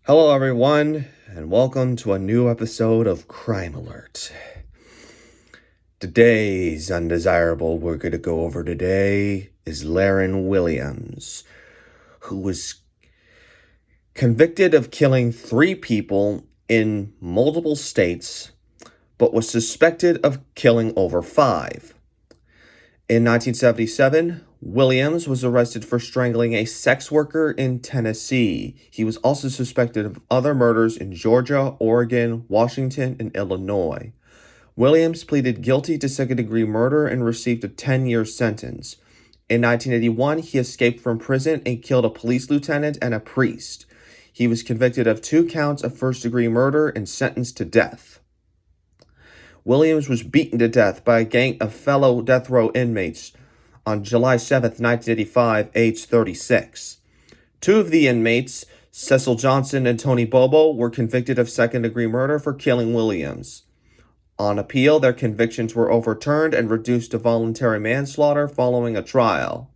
Hello, everyone, and welcome to a new episode of Crime Alert. Today's undesirable we're going to go over today is Laron Williams, who was convicted of killing 3 people in multiple states, but was suspected of killing over 5. In 1977, Williams was arrested for strangling a sex worker in Tennessee. He was also suspected of other murders in Georgia, Oregon, Washington, and Illinois. Williams pleaded guilty to second-degree murder and received a 10-year sentence. In 1981, he escaped from prison and killed a police lieutenant and a priest. He was convicted of 2 counts of first-degree murder and sentenced to death. Williams was beaten to death by a gang of fellow death row inmates on July 7, 1985, age 36. 2 of the inmates, Cecil Johnson and Tony Bobo, were convicted of second-degree murder for killing Williams. On appeal, their convictions were overturned and reduced to voluntary manslaughter following a trial,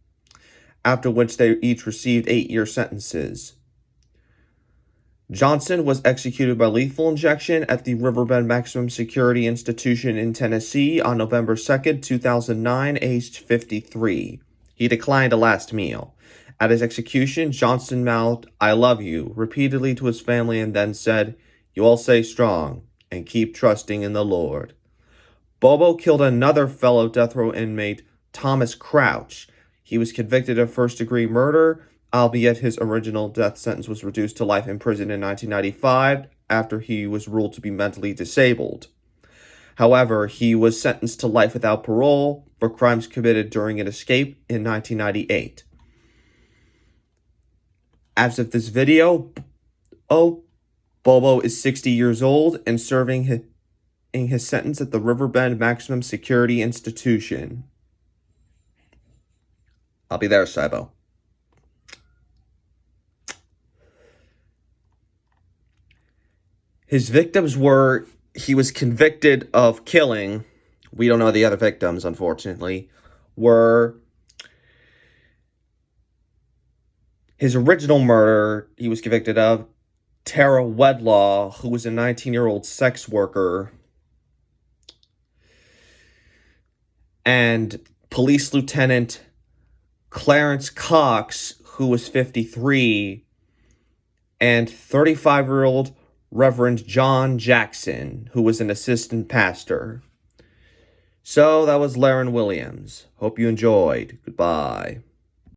after which they each received 8-year sentences. Johnson was executed by lethal injection at the Riverbend Maximum Security Institution in Tennessee on November 2, 2009, aged 53. He declined a last meal. At his execution, Johnson mouthed, "I love you," repeatedly to his family and then said, "You all stay strong and keep trusting in the Lord." Bobo killed another fellow death row inmate, Thomas Crouch. He was convicted of first-degree murder, albeit his original death sentence was reduced to life in prison in 1995 after he was ruled to be mentally disabled. However, he was sentenced to life without parole for crimes committed during an escape in 1998. As of this video, Bobo is 60 years old and serving his sentence at the Riverbend Maximum Security Institution. I'll be there, Cybo. His victims he was convicted of killing, we don't know the other victims, unfortunately, were his original murder, he was convicted of Terra Wedlaw, who was a 19-year-old sex worker, and Police Lieutenant Clarence Cox, who was 53, and 35-year-old Reverend John Jackson, who was an assistant pastor. So that was Laron Williams. Hope you enjoyed. Goodbye.